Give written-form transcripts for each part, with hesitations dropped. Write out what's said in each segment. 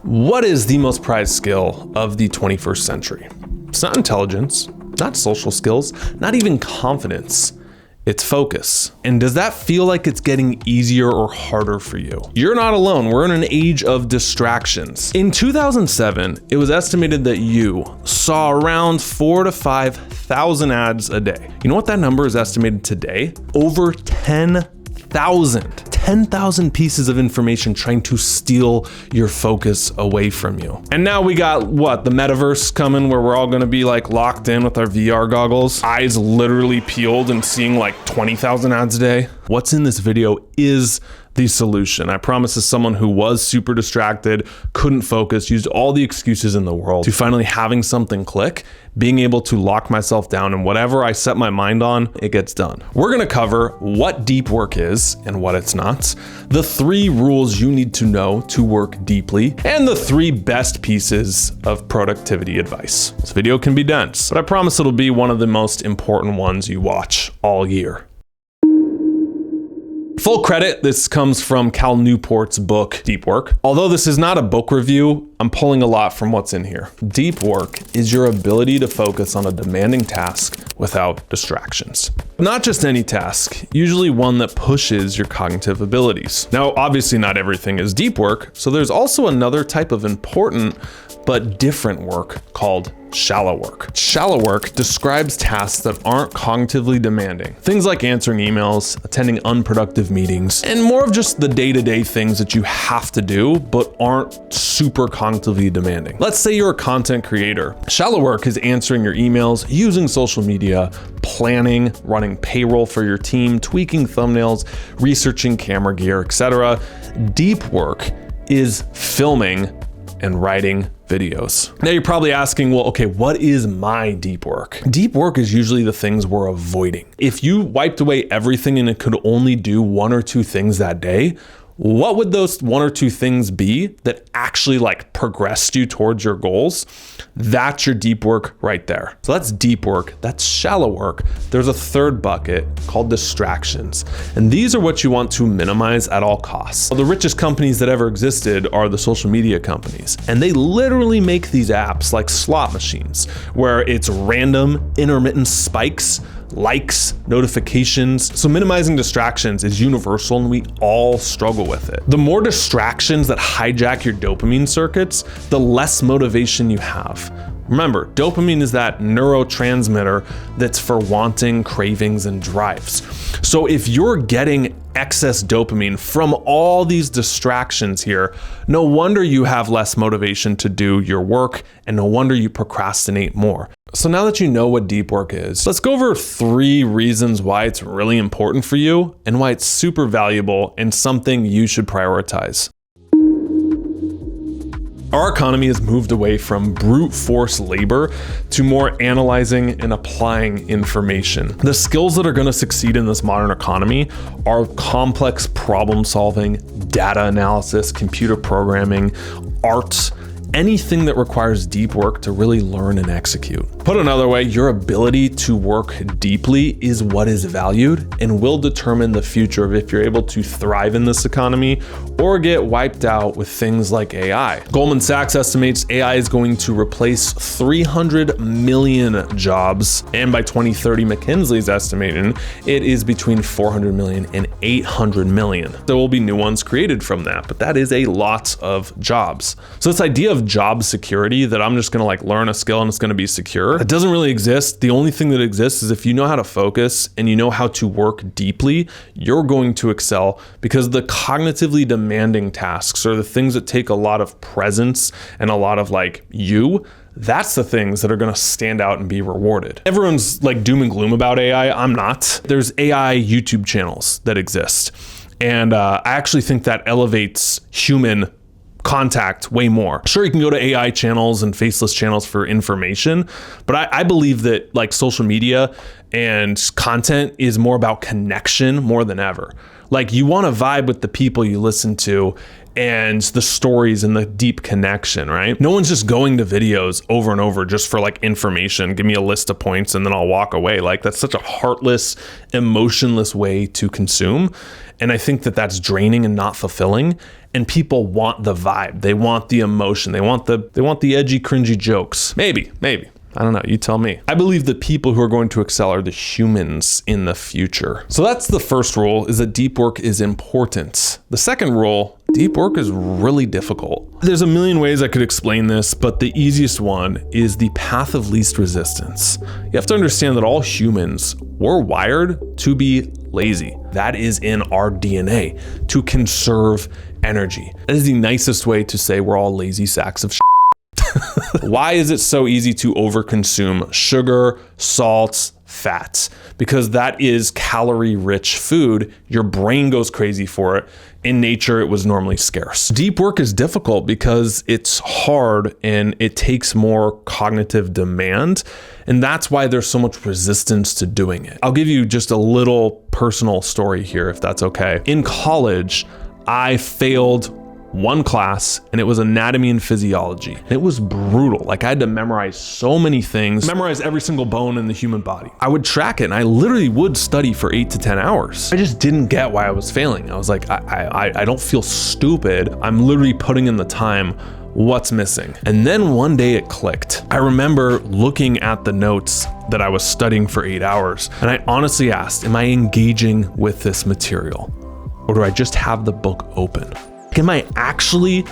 What is the most prized skill of the 21st century? It's not intelligence, not social skills, not even confidence. It's focus. And does that feel like it's getting easier or harder for you? You're not alone. We're in an age of distractions. In 2007, it was estimated that you saw around 4,000 to 5,000 ads a day. You know what that number is estimated today? Over 10,000. 10,000 pieces of information trying to steal your focus away from you. And now we got what? The metaverse coming, where we're all gonna be like locked in with our VR goggles, eyes literally peeled and seeing like 20,000 ads a day. What's in this video is the solution. I promise, as someone who was super distracted, couldn't focus, used all the excuses in the world, to finally having something click, being able to lock myself down, and whatever I set my mind on, it gets done. We're gonna cover what deep work is and what it's not, the 3 rules you need to know to work deeply, and the 3 best pieces of productivity advice. This video can be dense, but I promise it'll be one of the most important ones you watch all year. Full credit, this comes from Cal Newport's book, Deep Work. Although this is not a book review, I'm pulling a lot from what's in here. Deep work is your ability to focus on a demanding task without distractions. Not just any task, usually one that pushes your cognitive abilities. Now, obviously not everything is deep work, so there's also another type of important but different work called shallow work. Shallow work describes tasks that aren't cognitively demanding. Things like answering emails, attending unproductive meetings, and more of just the day-to-day things that you have to do but aren't super cognitively demanding. Let's say you're a content creator. Shallow work is answering your emails, using social media, planning, running payroll for your team, tweaking thumbnails, researching camera gear, etc. Deep work is filming and writing videos. Now you're probably asking, well, okay, what is my deep work? Deep work is usually the things we're avoiding. If you wiped away everything and it could only do 1 or 2 things that day, what would those 1 or 2 things be that actually like progressed you towards your goals? That's your deep work right there. So that's deep work, that's shallow work. There's a 3rd bucket called distractions. And these are what you want to minimize at all costs. The richest companies that ever existed are the social media companies. And they literally make these apps like slot machines, where it's random intermittent spikes, likes, notifications. So minimizing distractions is universal and we all struggle with it. The more distractions that hijack your dopamine circuits, the less motivation you have. Remember, dopamine is that neurotransmitter that's for wanting, cravings, and drives. So if you're getting excess dopamine from all these distractions here, no wonder you have less motivation to do your work, and no wonder you procrastinate more. So now that you know what deep work is, let's go over 3 reasons why it's really important for you and why it's super valuable and something you should prioritize. Our economy has moved away from brute force labor to more analyzing and applying information. The skills that are going to succeed in this modern economy are complex problem solving, data analysis, computer programming, art, anything that requires deep work to really learn and execute. Put another way, your ability to work deeply is what is valued and will determine the future of if you're able to thrive in this economy or get wiped out with things like AI. Goldman Sachs estimates AI is going to replace 300 million jobs, and by 2030, McKinsey is estimating it is between 400 million and 800 million. There will be new ones created from that, but that is a lot of jobs. So this idea of job security, that I'm just gonna like learn a skill and it's gonna be secure, it doesn't really exist. The only thing that exists is if you know how to focus and you know how to work deeply, you're going to excel, because the cognitively demanding tasks are the things that take a lot of presence and a lot of like that's the things that are gonna stand out and be rewarded. Everyone's like doom and gloom about AI. I'm not. There's AI YouTube channels that exist. And I actually think that elevates human contact way more. Sure, you can go to AI channels and faceless channels for information, but I believe that like social media and content is more about connection more than ever. Like you want to vibe with the people you listen to and the stories and the deep connection, right? No one's just going to videos over and over just for like information. Give me a list of points and then I'll walk away. Like that's such a heartless, emotionless way to consume. And I think that that's draining and not fulfilling. And people want the vibe. They want the emotion. They want the edgy, cringy jokes. Maybe. I don't know, you tell me. I believe the people who are going to excel are the humans in the future. So that's the first rule, is that deep work is important. The second rule, deep work is really difficult. There's a million ways I could explain this, but the easiest one is the path of least resistance. You have to understand that all humans were wired to be lazy. That is in our DNA, to conserve energy. That is the nicest way to say we're all lazy sacks of shit. Why is it so easy to overconsume sugar, salts, fats? Because that is calorie-rich food. Your brain goes crazy for it. In nature, it was normally scarce. Deep work is difficult because it's hard and it takes more cognitive demand. And that's why there's so much resistance to doing it. I'll give you just a little personal story here, if that's okay. In college, I failed one class, and it was anatomy and physiology. It was brutal. Like, I had to memorize so many things, memorize every single bone in the human body. I would track it, and I literally would study for 8 to 10 hours. I just didn't get why I was failing. I was like, I don't feel stupid. I'm literally putting in the time. What's missing? And then one day it clicked. I remember looking at the notes that I was studying for 8 hours, and I honestly asked, am I engaging with this material? Or do I just have the book open? Am I actually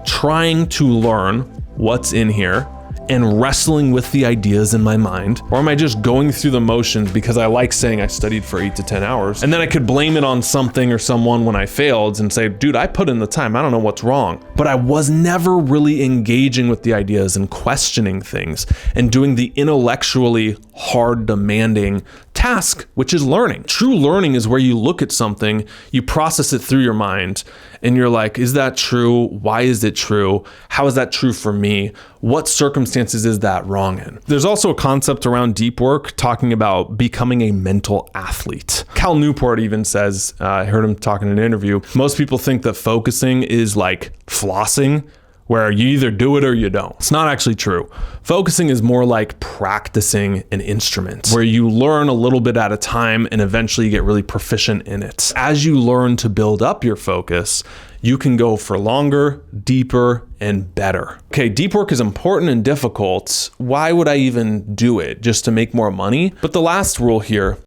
trying to learn what's in here and wrestling with the ideas in my mind? Or am I just going through the motions because I like saying I studied for 8 to 10 hours? And then I could blame it on something or someone when I failed and say, dude, I put in the time. I don't know what's wrong. But I was never really engaging with the ideas and questioning things and doing the intellectually hard, demanding task, which is learning. True learning is where you look at something, you process it through your mind, and you're like, is that true? Why is it true? How is that true for me? What circumstances is that wrong in? There's also a concept around deep work talking about becoming a mental athlete. Cal Newport even says, I heard him talk in an interview, most people think that focusing is like flossing, where you either do it or you don't. It's not actually true. Focusing is more like practicing an instrument, where you learn a little bit at a time and eventually you get really proficient in it. As you learn to build up your focus, you can go for longer, deeper, and better. Okay, deep work is important and difficult. Why would I even do it? Just to make more money? But the last rule here,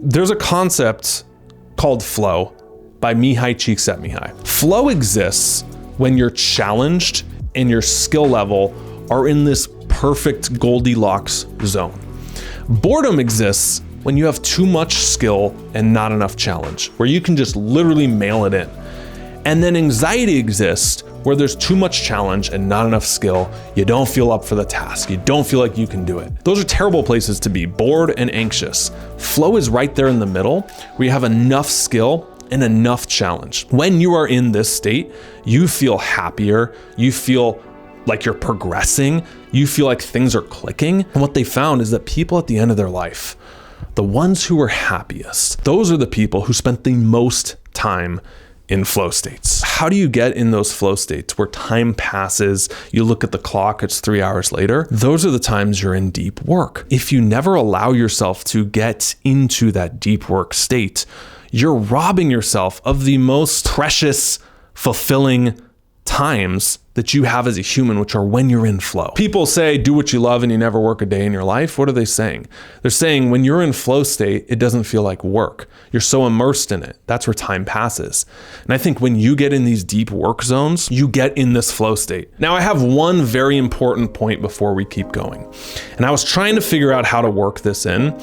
there's a concept called flow by Mihai Csikszentmihalyi. Flow exists when you're challenged and your skill level are in this perfect Goldilocks zone. Boredom exists when you have too much skill and not enough challenge, where you can just literally mail it in. And then anxiety exists where there's too much challenge and not enough skill. You don't feel up for the task. You don't feel like you can do it. Those are terrible places to be, bored and anxious. Flow is right there in the middle, where you have enough skill and enough challenge. When you are in this state, you feel happier, you feel like you're progressing, you feel like things are clicking. And what they found is that people at the end of their life, the ones who were happiest, those are the people who spent the most time in flow states. How do you get in those flow states where time passes, you look at the clock, it's 3 hours later? Those are the times you're in deep work. If you never allow yourself to get into that deep work state, you're robbing yourself of the most precious, fulfilling times that you have as a human, which are when you're in flow. People say, do what you love and you never work a day in your life. What are they saying? They're saying when you're in flow state, it doesn't feel like work. You're so immersed in it. That's where time passes. And I think when you get in these deep work zones, you get in this flow state. Now, I have one very important point before we keep going. And I was trying to figure out how to work this in.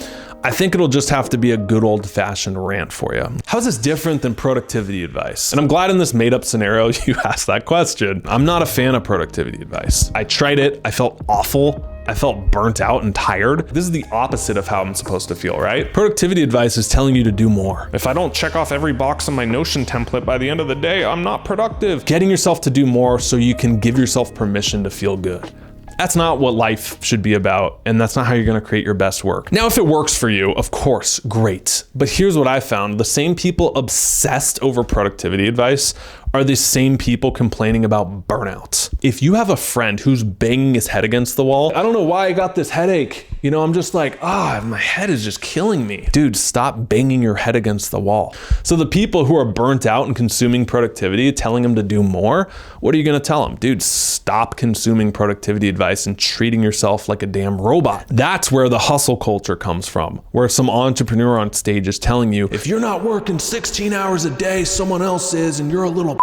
I think it'll just have to be a good old-fashioned rant for you. How's this different than productivity advice? And I'm glad in this made-up scenario you asked that question. I'm not a fan of productivity advice. I tried it, I felt awful. I felt burnt out and tired. This is the opposite of how I'm supposed to feel, right? Productivity advice is telling you to do more. If I don't check off every box on my Notion template by the end of the day, I'm not productive. Getting yourself to do more so you can give yourself permission to feel good. That's not what life should be about, and that's not how you're gonna create your best work. Now, if it works for you, of course, great. But here's what I found. The same people obsessed over productivity advice are the same people complaining about burnout. If you have a friend who's banging his head against the wall, I don't know why I got this headache. You know, I'm just like, my head is just killing me. Dude, stop banging your head against the wall. So the people who are burnt out and consuming productivity, telling them to do more, what are you gonna tell them? Dude, stop consuming productivity advice and treating yourself like a damn robot. That's where the hustle culture comes from, where some entrepreneur on stage is telling you, if you're not working 16 hours a day, someone else is, and you're a little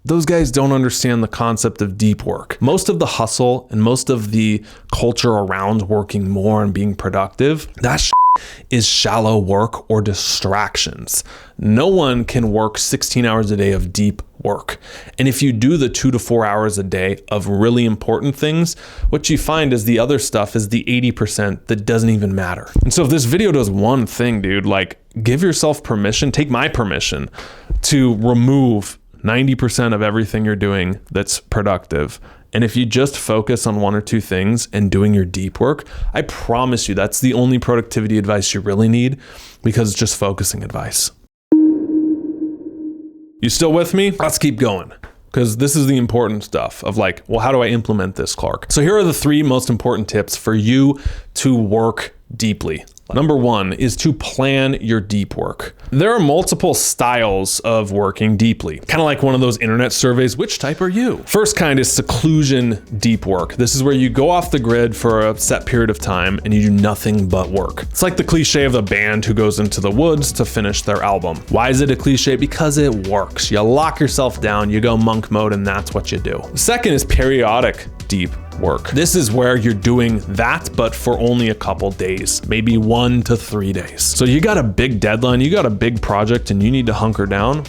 Those guys don't understand the concept of deep work. Most of the hustle and most of the culture around working more and being productive, that is shallow work or distractions. No one can work 16 hours a day of deep work. And if you do the 2 to 4 hours a day of really important things, what you find is the other stuff is the 80% that doesn't even matter. And so if this video does one thing, dude, like give yourself permission, take my permission to remove 90% of everything you're doing that's productive. And if you just focus on 1 or 2 things and doing your deep work, I promise you that's the only productivity advice you really need, because it's just focusing advice. You still with me? Let's keep going, because this is the important stuff of like, well, how do I implement this, Clark? So here are the 3 most important tips for you to work deeply. Number 1 is to plan your deep work. There are multiple styles of working deeply, kind of like one of those internet surveys. Which type are you? First kind is seclusion deep work. This is where you go off the grid for a set period of time and you do nothing but work. It's like the cliche of the band who goes into the woods to finish their album. Why is it a cliche? Because it works. You lock yourself down, you go monk mode, and that's what you do. Second is periodic deep work. This is where you're doing that, but for only a couple days, maybe 1 to 3 days. So you got a big deadline, you got a big project, and you need to hunker down,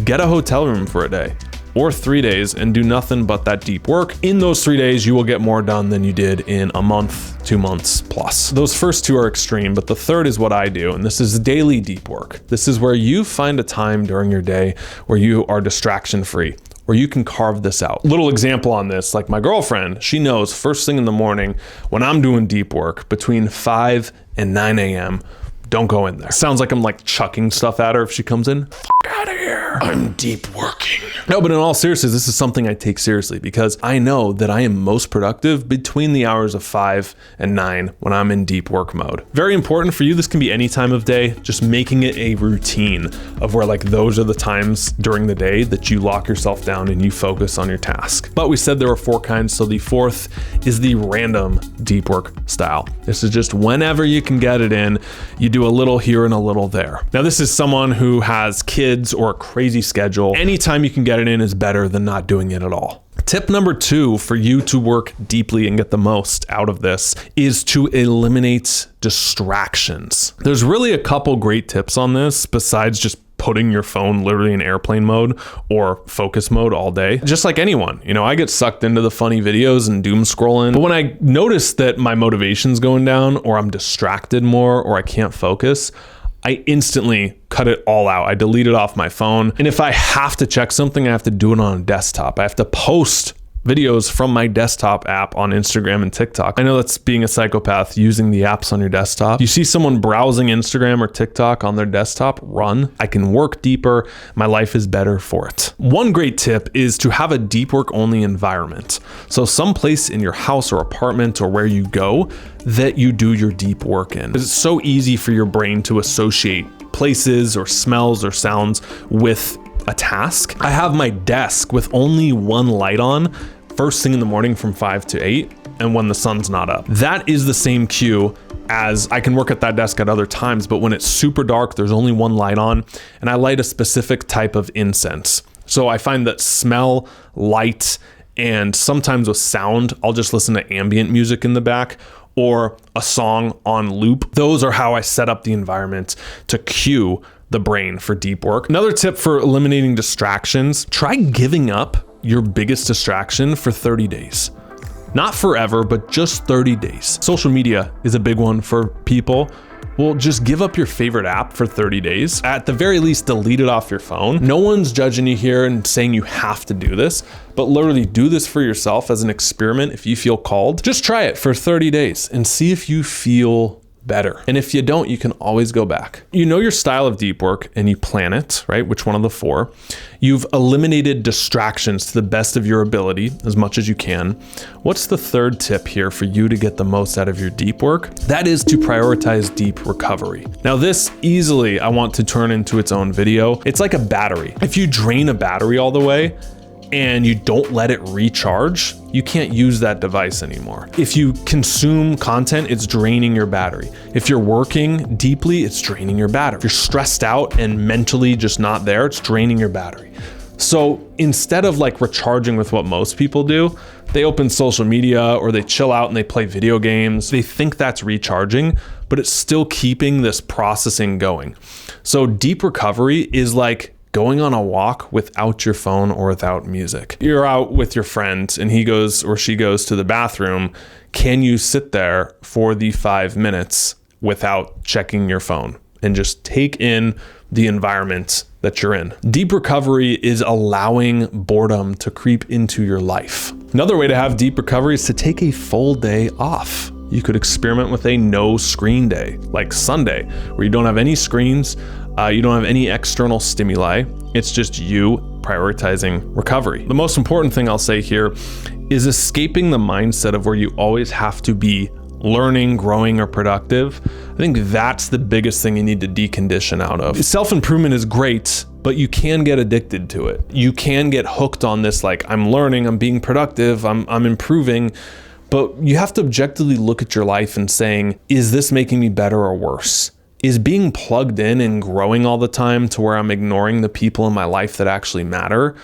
get a hotel room for a day or 3 days and do nothing but that deep work. In those 3 days, you will get more done than you did in a month, 2 months plus. Those first 2 are extreme, but the third is what I do, and this is daily deep work. This is where you find a time during your day where you are distraction free, where you can carve this out. Little example on this, like my girlfriend, she knows first thing in the morning when I'm doing deep work between 5 and 9 a.m., don't go in there. Sounds like I'm like chucking stuff at her if she comes in. F out of here. I'm deep working. No, but in all seriousness, this is something I take seriously because I know that I am most productive between the hours of 5 and 9 when I'm in deep work mode. Very important for you. This can be any time of day, just making it a routine of where like those are the times during the day that you lock yourself down and you focus on your task. But we said there were 4 kinds. So the 4th is the random deep work style. This is just whenever you can get it in, you do a little here and a little there. Now, this is someone who has kids or a crazy schedule. Anytime you can get it in is better than not doing it at all. Tip number 2 for you to work deeply and get the most out of this is to eliminate distractions. There's really a couple great tips on this besides just putting your phone literally in airplane mode or focus mode all day. Just like anyone, you know, I get sucked into the funny videos and doom scrolling. But when I notice that my motivation's going down or I'm distracted more or I can't focus, I instantly cut it all out. I delete it off my phone. And if I have to check something, I have to do it on a desktop. I have to post videos from my desktop app on Instagram and TikTok. I know that's being a psychopath using the apps on your desktop. You see someone browsing Instagram or TikTok on their desktop, run. I can work deeper. My life is better for it. One great tip is to have a deep work only environment. So someplace in your house or apartment or where you go that you do your deep work in. It's so easy for your brain to associate places or smells or sounds with a task. I have my desk with only one light on first thing in the morning from 5 to 8 and when the sun's not up. That is the same cue as I can work at that desk at other times, but when it's super dark, there's only one light on and I light a specific type of incense. So I find that smell, light, and sometimes with sound, I'll just listen to ambient music in the back or a song on loop. Those are how I set up the environment to cue the brain for deep work. Another tip for eliminating distractions, try giving up your biggest distraction for 30 days. Not forever, but just 30 days. Social media is a big one for people. Well, just give up your favorite app for 30 days. At the very least, delete it off your phone. No one's judging you here and saying you have to do this, but literally do this for yourself as an experiment if you feel called. Just try it for 30 days and see if you feel better. And if you don't, you can always go back. You know your style of deep work and you plan it, right? Which one of the 4? You've eliminated distractions to the best of your ability as much as you can. What's the 3rd tip here for you to get the most out of your deep work? That is to prioritize deep recovery. Now this easily I want to turn into its own video. It's like a battery. If you drain a battery all the way, and you don't let it recharge, you can't use that device anymore. If you consume content, it's draining your battery. If you're working deeply, it's draining your battery. If you're stressed out and mentally just not there, it's draining your battery. So instead of like recharging with what most people do, they open social media or they chill out and they play video games. They think that's recharging, but it's still keeping this processing going. So deep recovery is like going on a walk without your phone or without music. You're out with your friend and he goes or she goes to the bathroom. Can you sit there for the 5 minutes without checking your phone and just take in the environment that you're in? Deep recovery is allowing boredom to creep into your life. Another way to have deep recovery is to take a full day off. You could experiment with a no screen day, like Sunday, where you don't have any screens, you don't have any external stimuli. It's just you prioritizing recovery. The most important thing I'll say here is escaping the mindset of where you always have to be learning, growing, or productive. I think that's the biggest thing you need to decondition out of. Self-improvement is great, but you can get addicted to it. You can get hooked on this, like, I'm learning, I'm being productive, I'm improving. But you have to objectively look at your life and saying, is this making me better or worse? Is being plugged in and growing all the time to where I'm ignoring the people in my life that actually matter?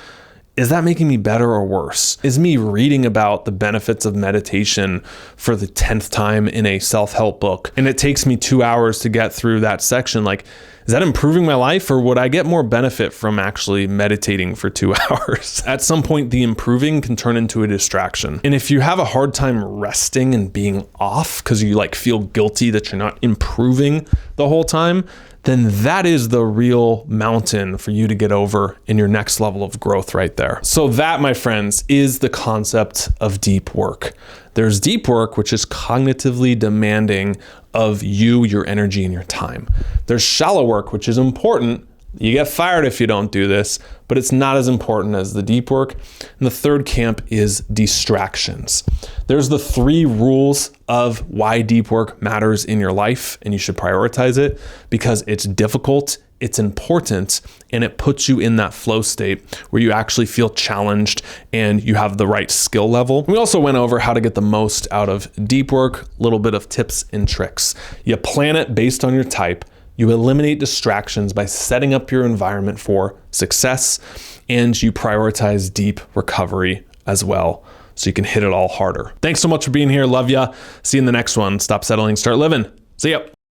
Is that making me better or worse? Is me reading about the benefits of meditation for the 10th time in a self-help book, and it takes me 2 hours to get through that section, like, is that improving my life, or would I get more benefit from actually meditating for 2 hours? At some point, the improving can turn into a distraction. And if you have a hard time resting and being off because you like feel guilty that you're not improving the whole time, then that is the real mountain for you to get over in your next level of growth right there. So that, my friends, is the concept of deep work. There's deep work, which is cognitively demanding of you, your energy, and your time. There's shallow work, which is important. You get fired if you don't do this, but it's not as important as the deep work. And the 3rd camp is distractions. There's the 3 rules of why deep work matters in your life, and you should prioritize it because it's difficult, it's important, and it puts you in that flow state where you actually feel challenged and you have the right skill level. We also went over how to get the most out of deep work, a little bit of tips and tricks. You plan it based on your type. You eliminate distractions by setting up your environment for success, and you prioritize deep recovery as well so you can hit it all harder. Thanks so much for being here. Love ya. See you in the next one. Stop settling, start living. See ya.